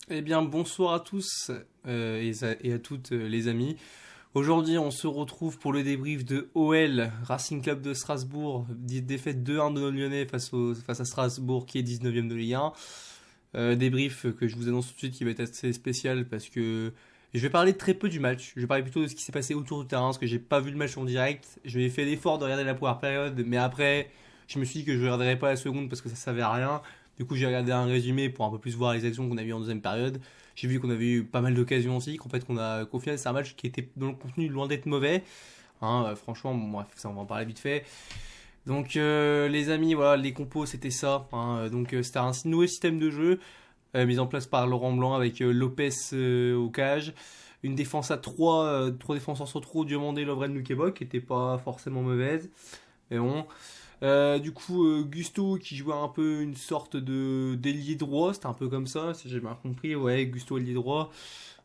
Eh bien, bonsoir à tous et à toutes les amis. Aujourd'hui, on se retrouve pour le débrief de OL, Racing Club de Strasbourg, défaite 2-1 de nos Lyonnais face à Strasbourg qui est 19e de Ligue 1. Débrief que je vous annonce tout de suite qui va être assez spécial parce que je vais parler très peu du match. Je vais parler plutôt de ce qui s'est passé autour du terrain parce que j'ai pas vu le match en direct. Je m'ai fait l'effort de regarder la première période, mais après, je me suis dit que je ne regarderais pas la seconde parce que ça savait à rien. Du coup, j'ai regardé un résumé pour un peu plus voir les actions qu'on a vues en deuxième période. J'ai vu qu'on avait eu pas mal d'occasions aussi, qu'au final, c'est un match qui était dans le contenu loin d'être mauvais. Franchement, bon, bref, ça on va en parler vite fait. Donc, les amis, voilà, les compos c'était ça. C'était un nouveau système de jeu mis en place par Laurent Blanc avec Lopez au cage. Une défense à 3, 3 défenseurs sur trop, Diomandé, Lovren, Lukebok, qui était pas forcément mauvaise. Mais bon, Gusto qui jouait un peu une sorte de d'ailier droit, c'était un peu comme ça, si j'ai bien compris. Ouais, Gusto ailier droit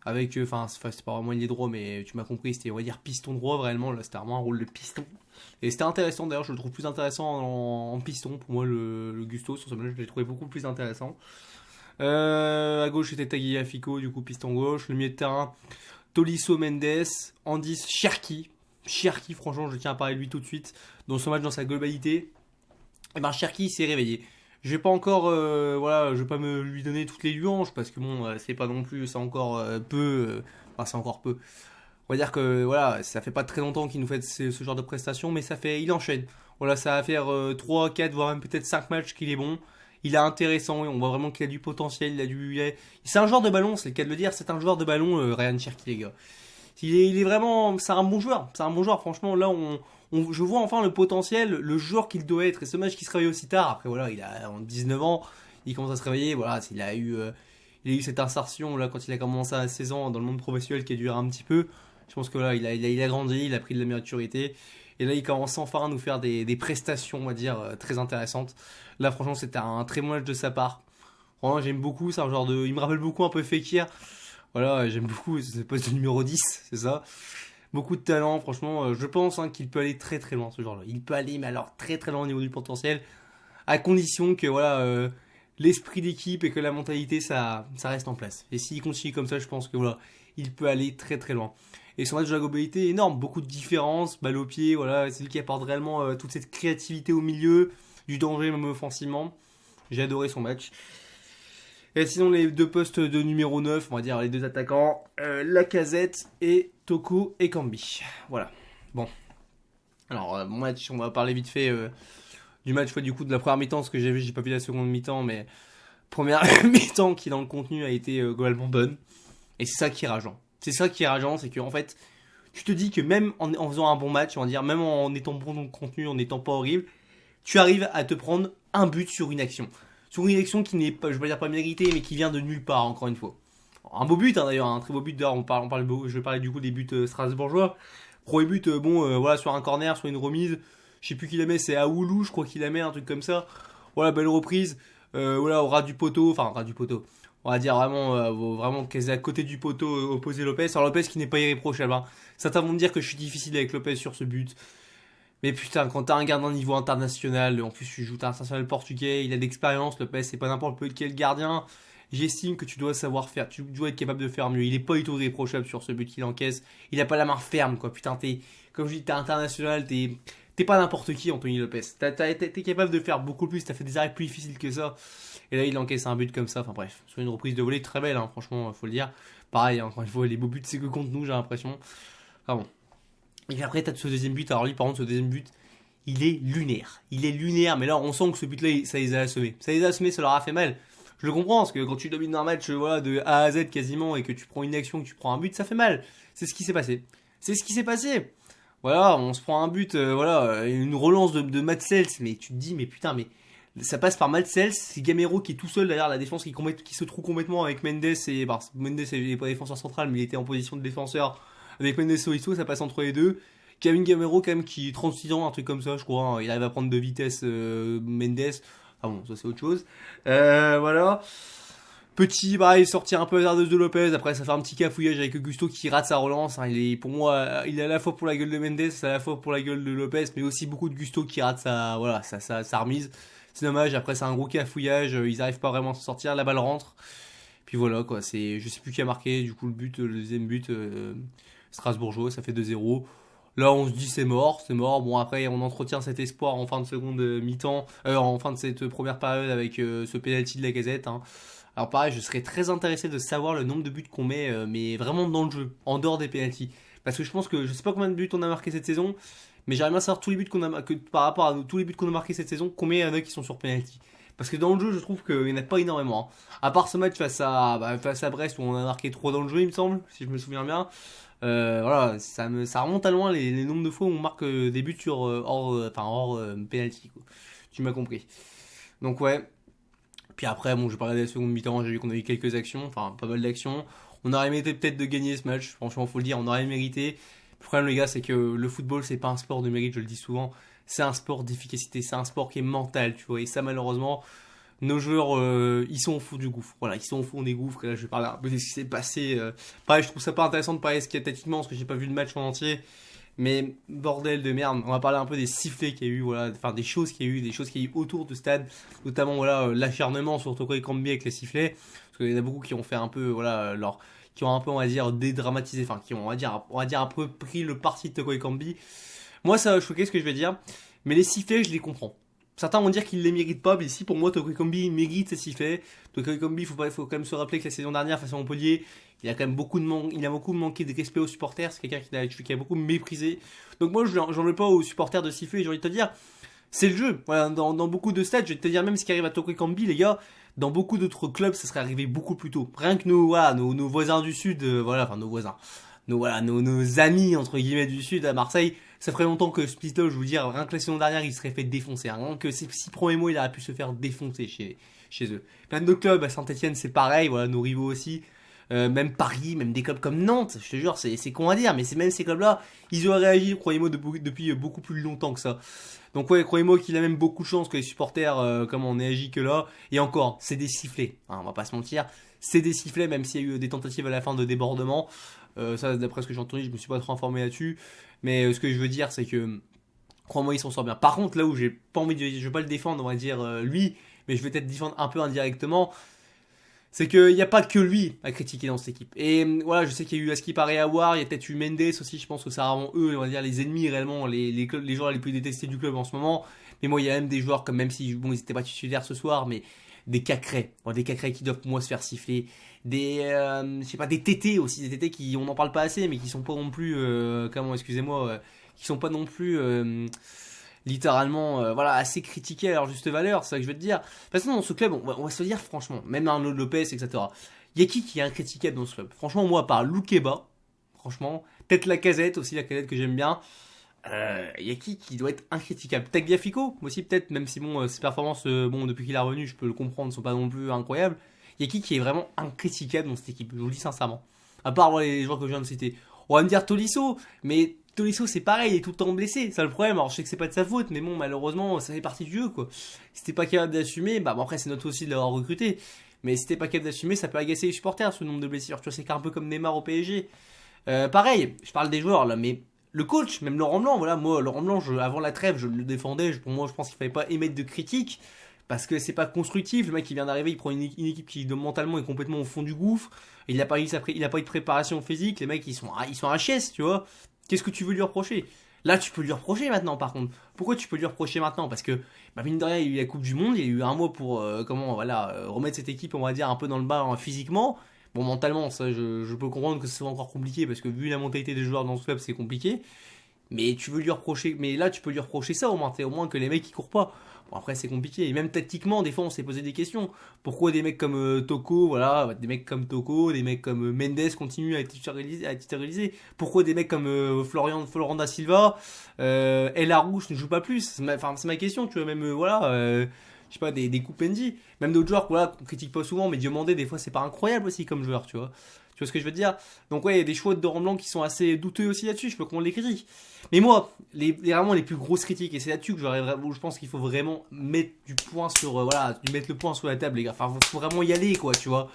avec c'est pas vraiment ailier droit, mais tu m'as compris, c'était on va dire piston droit vraiment. Là, c'était vraiment un rôle de piston. Et c'était intéressant d'ailleurs, je le trouve plus intéressant en piston pour moi le Gusto sur ce match, je l'ai trouvé beaucoup plus intéressant. À gauche c'était Tagliafico, du coup piston gauche, le milieu de terrain Tolisso Mendes, Andis Cherki. Cherki, franchement, je tiens à parler de lui tout de suite. Dans son match, dans sa globalité, et ben Cherki s'est réveillé. Je vais pas encore, je vais pas lui donner toutes les louanges parce que bon, c'est pas non plus, c'est encore c'est encore peu. On va dire que voilà, ça fait pas très longtemps qu'il nous fait ce genre de prestations, mais il enchaîne. Voilà, ça va faire 3, 4, voire même peut-être 5 matchs qu'il est bon. Il est intéressant et on voit vraiment qu'il a du potentiel. C'est un joueur de ballon, c'est le cas de le dire. C'est un joueur de ballon, Ryan Cherki, les gars. Il est vraiment, c'est un bon joueur. C'est un bon joueur. Franchement, là, je vois enfin le potentiel, le joueur qu'il doit être. Et ce match qui se réveille aussi tard. Après, voilà, il a 19 ans, il commence à se réveiller. Voilà, il a eu cette insertion là quand il a commencé à 16 ans dans le monde professionnel qui a duré un petit peu. Je pense que là, il a grandi, il a pris de la maturité. Et là, il commence enfin à nous faire des prestations, on va dire, très intéressantes. Là, franchement, c'était un très bon match de sa part. Vraiment, j'aime beaucoup. C'est un genre de. Il me rappelle beaucoup un peu Fekir. Voilà, j'aime beaucoup ce poste de numéro 10, c'est ça. Beaucoup de talent, franchement, je pense qu'il peut aller très très loin ce genre-là. Il peut aller, mais alors très très loin au niveau du potentiel, à condition que voilà, l'esprit d'équipe et que la mentalité ça reste en place. Et s'il continue comme ça, je pense que voilà, il peut aller très très loin. Et son match de la globalité est énorme, beaucoup de différences, balle au pied, voilà, c'est lui qui apporte réellement toute cette créativité au milieu, du danger même offensivement. J'ai adoré son match. Et sinon, les deux postes de numéro 9, on va dire les deux attaquants, Lacazette et Toko et Kambi. Voilà. Bon. Alors, match, on va parler vite fait du match, du coup, de la première mi-temps, ce que j'ai vu, j'ai pas vu la seconde mi-temps, mais première mi-temps qui, dans le contenu, a été globalement bonne. Et c'est ça qui est rageant. C'est ça qui est rageant, c'est que, en fait, tu te dis que même en faisant un bon match, on va dire, même en étant bon dans le contenu, en n'étant pas horrible, tu arrives à te prendre un but sur une action. Sur une action qui n'est pas, je vais pas dire pas méritée, mais qui vient de nulle part, encore une fois. Un beau but, d'ailleurs, un très beau but. D'ailleurs, je vais parler du coup des buts strasbourgeois. Premier but, voilà, sur un corner, sur une remise. Je sais plus qui la met, c'est Aoulou, je crois qu'il la met, un truc comme ça. Voilà, belle reprise. Voilà, au ras du poteau, enfin, au ras du poteau. On va dire vraiment quasi à côté du poteau opposé Lopez. Alors Lopez qui n'est pas irréprochable. Hein. Certains vont me dire que je suis difficile avec Lopez sur ce but. Mais putain, quand t'as un gardien de niveau international, en plus tu joues international portugais, il a d'expérience, Lopez, c'est pas n'importe quel gardien. J'estime que tu dois savoir faire, tu dois être capable de faire mieux. Il est pas du tout irréprochable sur ce but qu'il encaisse. Il a pas la main ferme, quoi. Putain, comme je dis, t'es international, t'es pas n'importe qui, Anthony Lopez. T'es capable de faire beaucoup plus, t'as fait des arrêts plus difficiles que ça. Et là, il encaisse un but comme ça. Enfin bref, sur une reprise de volée très belle, hein, franchement, faut le dire. Pareil, encore une fois, les beaux buts, c'est que contre nous, j'ai l'impression. Enfin bon. Et puis après, t'as ce deuxième but. Alors lui, par contre, ce deuxième but, il est lunaire. Il est lunaire, mais là, on sent que ce but-là, ça les a assommés. Ça les a assommés, ça leur a fait mal. Je le comprends, parce que quand tu domines un match voilà, de A à Z quasiment, et que tu prends une action, que tu prends un but, ça fait mal. C'est ce qui s'est passé. C'est ce qui s'est passé. Voilà, on se prend un but, une relance de Matt Sels, mais tu te dis, mais putain, mais ça passe par Matt Sels, c'est Gamero qui est tout seul derrière la défense, qui se trouve complètement avec Mendes, et Mendes n'est pas défenseur central, mais il était en position de défenseur avec Mendes Soriso, ça passe entre les deux. Kevin Gamero quand même qui 36 ans, un truc comme ça je crois, hein. Il arrive à prendre de vitesse Mendes. Ah bon, ça c'est autre chose. Voilà. Petit, il sortir un peu hasardeuse de Lopez, après ça fait un petit cafouillage avec Augusto qui rate sa relance. Hein. Pour moi, il est à la fois pour la gueule de Mendes, à la fois pour la gueule de Lopez, mais aussi beaucoup de Gusto qui rate sa remise. C'est dommage, après c'est un gros cafouillage, ils arrivent pas vraiment à s'en sortir, la balle rentre. Puis voilà, quoi. Je sais plus qui a marqué, du coup, le deuxième but, Strasbourgeois, ça fait 2-0. Là, on se dit c'est mort, c'est mort. Bon, après, on entretient cet espoir en fin de seconde mi-temps, en fin de cette première période avec ce penalty de Lacazette, hein. Alors pareil, je serais très intéressé de savoir le nombre de buts qu'on met, mais vraiment dans le jeu, en dehors des penalties. Parce que je pense que je sais pas combien de buts on a marqué cette saison, mais j'aimerais bien savoir tous les buts par rapport à tous les buts qu'on a marqués cette saison, combien il y en a qui sont sur penalty. Parce que dans le jeu, je trouve qu'il n'y en a pas énormément, hein. À part ce match face à Brest où on a marqué 3 dans le jeu, il me semble, si je me souviens bien. Voilà, ça remonte à loin les nombres de fois où on marque des buts sur hors penalty, quoi. Tu m'as compris. Donc ouais. Puis après, bon, je parlais de la seconde mi-temps, j'ai vu qu'on a eu quelques actions, enfin pas mal d'actions. On aurait mérité peut-être de gagner ce match, franchement, faut le dire, on aurait mérité. Le problème, les gars, c'est que le football, c'est pas un sport de mérite, je le dis souvent. C'est un sport d'efficacité, c'est un sport qui est mental, tu vois. Et ça, malheureusement, nos joueurs, ils sont au fond du gouffre. Voilà, ils sont au fond des gouffres. Et là, je vais parler un peu de ce qui s'est passé. Pareil, je trouve ça pas intéressant de parler tactiquement, parce que j'ai pas vu le match en entier. Mais bordel de merde, on va parler un peu des sifflets qu'il y a eu, voilà, enfin des choses qu'il y a eu, autour du stade, notamment voilà l'acharnement sur Toko Ekambi avec les sifflets, parce qu'il y en a beaucoup qui ont fait un peu voilà qui ont un peu on va dire dédramatisé, enfin qui ont on va dire un peu pris le parti de Toko Ekambi. Moi ça va choquer ce que je vais dire, mais les sifflets je les comprends. Certains vont dire qu'ils les méritent pas, mais ici pour moi Toko Ekambi mérite ses sifflets. Toko Ekambi, faut quand même se rappeler que la saison dernière face à Montpellier, il a quand même beaucoup manqué de respect aux supporters. C'est quelqu'un qui a beaucoup méprisé. Donc moi, j'en veux pas aux supporters de siffler. J'ai envie de te dire, c'est le jeu. Voilà, dans beaucoup de stades, je vais te dire même ce qui arrive à Toko Ekambi, les gars. Dans beaucoup d'autres clubs, ça serait arrivé beaucoup plus tôt. Rien que nos voisins du sud, nos voisins, nos amis entre guillemets du sud à Marseille. Ça ferait longtemps que Splitlo, je vous dire, rien que la saison dernière, il serait fait défoncer. Rien que ces 6 premiers mois, il aurait pu se faire défoncer chez eux. Plein de clubs, à Saint-Etienne, c'est pareil. Voilà, nos rivaux aussi. Même Paris, même des clubs comme Nantes, je te jure, c'est con à dire, mais c'est même ces clubs-là, ils auraient réagi, croyez-moi, depuis beaucoup plus longtemps que ça. Donc ouais, croyez-moi qu'il a même beaucoup de chance que les supporters, comme on est agi que là, et encore, c'est des sifflets, hein, on va pas se mentir, c'est des sifflets, même s'il y a eu des tentatives à la fin de débordement. Ça, d'après ce que j'ai entendu, je me suis pas trop informé là-dessus, mais ce que je veux dire, c'est que, crois-moi, il s'en sort bien. Par contre, là où j'ai pas envie je vais pas le défendre, on va dire lui, mais je vais peut-être défendre un peu indirectement. C'est qu'il n'y a pas que lui à critiquer dans cette équipe. Et voilà, je sais qu'il y a eu Askip Aouar, il y a peut-être eu Mendes aussi, je pense que c'est vraiment eux, on va dire les ennemis réellement, les joueurs les plus détestés du club en ce moment. Mais moi, il y a même des joueurs comme, même si, bon, ils n'étaient pas titulaires ce soir, mais des Cacrés. Bon, des Cacrés qui doivent pour moi se faire siffler. Je sais pas, des Tétés aussi, des Tétés qui, on n'en parle pas assez, mais qui sont pas non plus, qui sont pas non plus, littéralement voilà assez critiqué à leur juste valeur, c'est ça que je veux te dire. De toute façon dans ce club on va se dire franchement, même Arnaud Lopez etc, il y a qui est incritiquable dans ce club, franchement moi à part Loukeba, franchement peut-être Lacazette aussi, Lacazette que j'aime bien, il y a qui doit être incritiquable, Tagliafico aussi peut-être, même si bon ses performances bon depuis qu'il est revenu je peux le comprendre, ne sont pas non plus incroyables. Il y a qui est vraiment incritiquable dans cette équipe, je vous le dis sincèrement, à part voilà, les joueurs que je viens de citer. On va me dire Tolisso, mais Tolisso c'est pareil, il est tout le temps blessé, c'est le problème. Alors je sais que c'est pas de sa faute, mais bon malheureusement ça fait partie du jeu quoi. Si t'es pas capable d'assumer, bah bon, après c'est notre aussi de l'avoir recruté. Mais si t'es pas capable d'assumer, ça peut agacer les supporters ce nombre de blessures. Tu vois, c'est un peu comme Neymar au PSG. Pareil, je parle des joueurs là, mais le coach, même Laurent Blanc, voilà, moi Laurent Blanc, avant la trêve, je le défendais. Pour moi, je pense qu'il fallait pas émettre de critiques parce que c'est pas constructif. Le mec qui vient d'arriver, il prend une équipe qui mentalement est complètement au fond du gouffre. Il a pas eu de préparation physique. Les mecs ils sont HS, tu vois. Qu'est-ce que tu veux lui reprocher? Là, tu peux lui reprocher maintenant, par contre. Pourquoi tu peux lui reprocher maintenant? Parce que, bah, mine de rien, il y a eu la Coupe du Monde, il y a eu un mois pour, remettre cette équipe, on va dire, un peu dans le bas physiquement. Bon, mentalement, ça, je peux comprendre que ce soit encore compliqué, parce que vu la mentalité des joueurs dans ce club, c'est compliqué. Mais tu veux lui reprocher, mais là, tu peux lui reprocher ça, au moins que les mecs, ils courent pas. Bon, après, c'est compliqué. Et même tactiquement, des fois, on s'est posé des questions. Pourquoi des mecs comme Toko, voilà, des mecs comme Toko, des mecs comme Mendes continuent à être titularisés? Pourquoi des mecs comme Florent da Silva, El Arouche ne joue pas plus? C'est ma question, tu vois, même, je sais pas, des Koupendi. Même d'autres joueurs, voilà, qu'on critique pas souvent, mais Diomandé, des fois, c'est pas incroyable aussi comme joueur, tu vois. Tu vois ce que je veux te dire? Donc ouais, il y a des choix de Laurent Blanc qui sont assez douteux aussi là-dessus, je peux qu'on les critique. Mais moi, vraiment les plus grosses critiques, et c'est là-dessus que je pense qu'il faut vraiment mettre du point sur, mettre le point sur la table, les gars. Enfin, faut vraiment y aller, quoi, tu vois.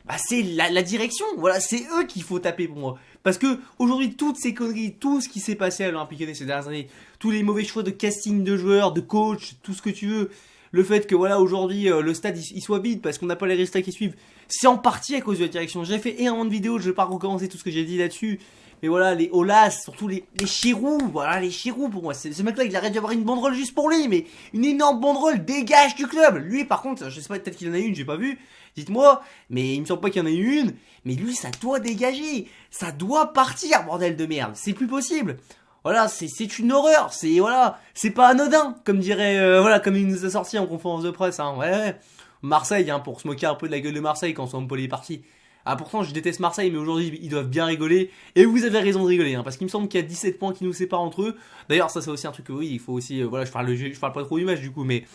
Bah, c'est la direction, voilà, c'est eux qu'il faut taper pour moi. Parce que aujourd'hui, toutes ces conneries, tout ce qui s'est passé à l'Olympique Lyonnais ces dernières années, tous les mauvais choix de casting de joueurs, de coach, tout ce que tu veux, le fait que voilà aujourd'hui le stade il soit vide parce qu'on n'a pas les résultats qui suivent, c'est en partie à cause de la direction. J'ai fait énormément de vidéos, je vais pas recommencer tout ce que j'ai dit là-dessus. Mais voilà, les Olas, surtout les Chirou, voilà les Chirou pour moi. Ce mec-là, il arrête d'avoir une banderole juste pour lui, mais une énorme banderole, dégage du club. Lui, par contre, je sais pas, peut-être qu'il en a une, j'ai pas vu. Dites-moi, mais il me semble pas qu'il y en ait une. Mais lui, ça doit dégager, ça doit partir, bordel de merde. C'est plus possible. Voilà, c'est une horreur. C'est voilà, c'est pas anodin, comme dirait voilà, comme il nous a sorti en conférence de presse. Hein. Ouais. Marseille, hein, pour se moquer un peu de la gueule de Marseille quand Sampaoli est parti. Ah pourtant je déteste Marseille mais aujourd'hui ils doivent bien rigoler. Et vous avez raison de rigoler hein, parce qu'il me semble qu'il y a 17 points qui nous séparent entre eux. D'ailleurs ça c'est aussi un truc que oui il faut aussi voilà je parle pas trop du match du coup mais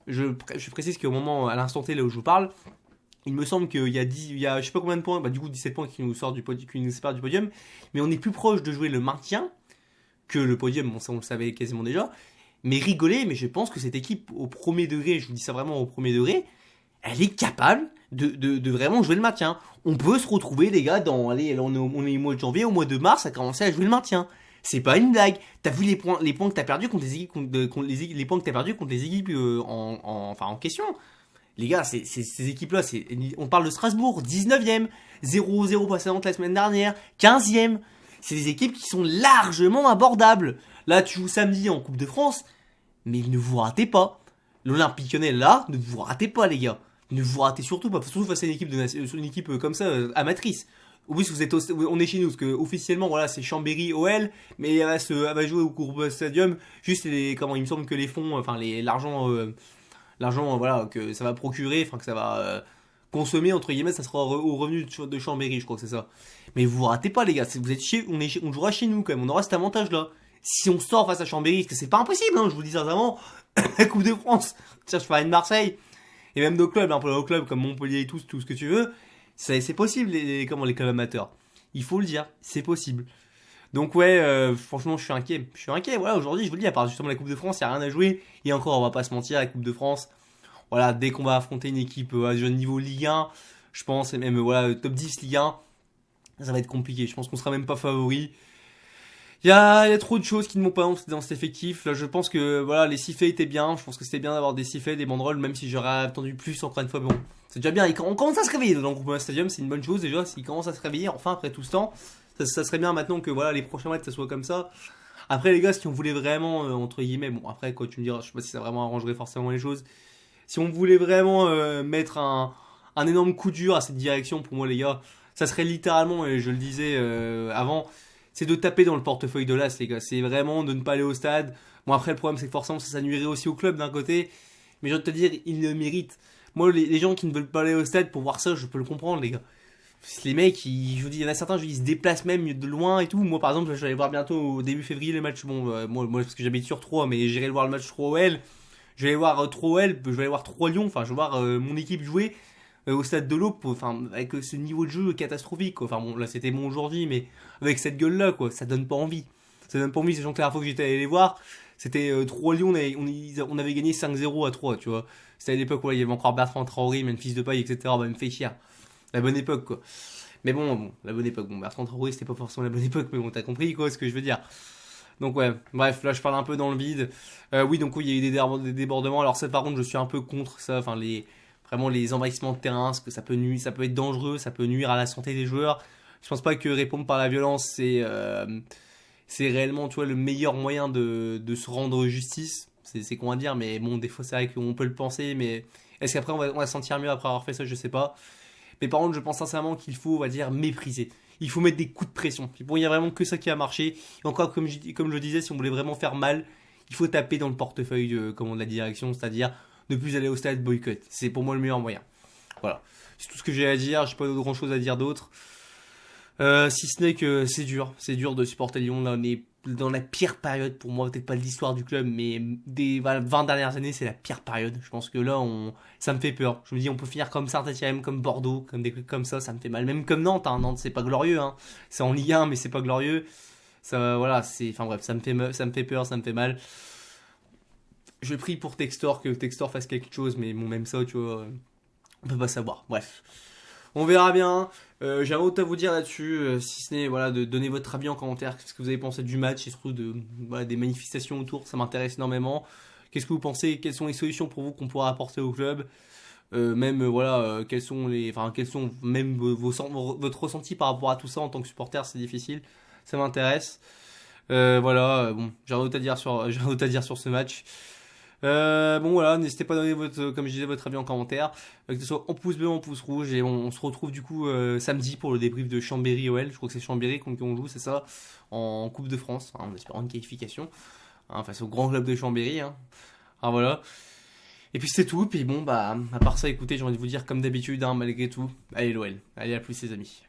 je précise qu'au moment à l'instant T là où je vous parle il me semble qu'il y a 10, il y a je sais pas combien de points, bah du coup 17 points qui nous séparent du podium, mais on est plus proche de jouer le maintien que le podium, bon ça on le savait quasiment déjà. Mais rigoler, mais je pense que cette équipe au premier degré, je vous dis ça vraiment au premier degré, elle est capable de vraiment jouer le maintien. On peut se retrouver, les gars, allez, on est au mois de janvier, au mois de mars, à commencer à jouer le maintien. C'est pas une blague. T'as vu les points que t'as perdu contre les équipes, les points que t'as perdu contre les équipes en question. Les gars, ces équipes-là, on parle de Strasbourg, 19ème, 0-0 précédente la semaine dernière, 15ème. C'est des équipes qui sont largement abordables. Là, tu joues samedi en Coupe de France, mais ne vous ratez pas. L'Olympique Lyonnais, là, ne vous ratez pas, les gars. Ne vous ratez surtout pas, surtout face à une équipe comme ça, amatrice. Oui, on est chez nous, parce que officiellement, voilà, c'est Chambéry OL, mais elle va jouer au Courbevoie Stadium. Juste, il me semble que les fonds, enfin, l'argent, voilà, que ça va procurer, enfin, que ça va consommer, entre guillemets, ça sera au revenu de Chambéry, je crois que c'est ça. Mais vous ratez pas, les gars, vous êtes on jouera chez nous, quand même, on aura cet avantage-là. Si on sort face à Chambéry, parce que c'est pas impossible, hein, je vous dis sincèrement, la Coupe de France, tiens, je parlais de Marseille, et même nos clubs, un peu nos clubs comme Montpellier et tout ce que tu veux, c'est possible les clubs amateurs. Il faut le dire, c'est possible. Donc ouais, franchement, je suis inquiet. Voilà, aujourd'hui, je vous le dis, à part justement la Coupe de France, il n'y a rien à jouer. Et encore, on va pas se mentir, la Coupe de France, voilà, dès qu'on va affronter une équipe à ce niveau Ligue 1, je pense, et même voilà, top 10 Ligue 1, ça va être compliqué. Je pense qu'on sera même pas favori. Il y a trop de choses qui ne m'ont pas dans cet effectif. Là, je pense que voilà, les sifflets étaient bien. Je pense que c'était bien d'avoir des sifflets, des banderoles, même si j'aurais attendu plus encore une fois. Bon, c'est déjà bien. On commence à se réveiller dans le groupe Stadium, c'est une bonne chose déjà. S'ils commencent à se réveiller, enfin après tout ce temps, ça serait bien maintenant que voilà les prochains matchs ça soit comme ça. Après les gars, si on voulait vraiment entre guillemets, bon après quoi tu me diras, je sais pas si ça vraiment arrangerait forcément les choses. Si on voulait vraiment mettre un énorme coup dur à cette direction, pour moi les gars, ça serait littéralement, et je le disais avant. C'est de taper dans le portefeuille de l'As, les gars. C'est vraiment de ne pas aller au stade. Bon, après, le problème, c'est que forcément, ça nuirait aussi au club d'un côté. Mais j'ai envie de te dire, ils le méritent. Moi, les gens qui ne veulent pas aller au stade pour voir ça, je peux le comprendre, les gars. Les mecs, je vous dis, il y en a certains, ils se déplacent même de loin et tout. Moi, par exemple, je vais aller voir bientôt au début février les matchs. Bon, moi, parce que j'habite sur 3, mais j'irai voir le match 3OL. Je vais aller voir 3OL, je vais aller voir 3 Lyon. Enfin, je vais voir mon équipe jouer. Au stade de l'Aube, enfin avec ce niveau de jeu catastrophique quoi. Enfin bon là c'était bon aujourd'hui mais avec cette gueule là quoi, ça donne pas envie. Sachant que la dernière fois que j'étais allé les voir, c'était 3 Lyon, on avait gagné 5-0 à 3, tu vois. C'était à l'époque où il y avait encore Bertrand Traoré, même fils de paille, etc. Bah, me fait chier. La bonne époque quoi. Mais bon, la bonne époque. Bon, Bertrand Traoré c'était pas forcément la bonne époque, mais bon, t'as compris quoi ce que je veux dire. Donc ouais, bref, là je parle un peu dans le vide. Oui, donc oui, il y a eu des débordements. Alors ça par contre, je suis un peu contre ça, enfin vraiment les envahissements de terrain, parce que ça peut être dangereux, ça peut nuire à la santé des joueurs. Je pense pas que répondre par la violence c'est réellement tu vois le meilleur moyen de se rendre justice. C'est qu'on va dire, mais bon des fois c'est vrai qu'on peut le penser, mais est-ce qu'après on va se sentir mieux après avoir fait ça, je sais pas. Mais par contre je pense sincèrement qu'il faut on va dire mépriser. Il faut mettre des coups de pression. Bon, il y a vraiment que ça qui a marché. Et encore comme je le disais, si on voulait vraiment faire mal, il faut taper dans le portefeuille de la direction, c'est-à-dire ne plus aller au stade, boycott. C'est pour moi le meilleur moyen. Voilà. C'est tout ce que j'ai à dire. J'ai pas grand chose à dire d'autre. Si ce n'est que c'est dur. C'est dur de supporter Lyon. Là, on est dans la pire période pour moi. Peut-être pas de l'histoire du club, mais des 20 dernières années, c'est la pire période. Je pense que là, ça me fait peur. Je me dis, on peut finir comme Saint-Etienne, comme Bordeaux, comme des clubs comme ça. Ça me fait mal. Même comme Nantes. Hein. Nantes, c'est pas glorieux. Hein. C'est en Ligue 1, mais c'est pas glorieux. Ça, voilà. Enfin bref, ça me fait peur, ça me fait mal. Je prie pour Textor, que Textor fasse quelque chose, mais bon, même ça, tu vois, on peut pas savoir. Bref, on verra bien. J'ai rien d'autre à vous dire là-dessus, si ce n'est voilà, de donner votre avis en commentaire, ce que vous avez pensé du match et surtout voilà, des manifestations autour, ça m'intéresse énormément. Qu'est-ce que vous pensez? Quelles sont les solutions pour vous qu'on pourra apporter au club? Même voilà, quels sont même votre ressenti par rapport à tout ça en tant que supporter, c'est difficile. Ça m'intéresse. Voilà, bon, j'ai rien d'autre à dire sur, j'ai rien d'autre à dire sur ce match. Bon voilà, n'hésitez pas à donner votre, comme je disais, votre avis en commentaire, que ce soit en pouce bleu, en pouce rouge, et on se retrouve du coup samedi pour le débrief de Chambéry OL. Je crois que c'est Chambéry contre qui on joue, c'est ça, en Coupe de France, hein, en espérant une qualification, hein, face au grand club de Chambéry. Hein. Alors voilà. Et puis c'est tout, puis bon bah à part ça, écoutez, j'ai envie de vous dire comme d'habitude, hein, malgré tout, allez l'OL, allez à plus les amis.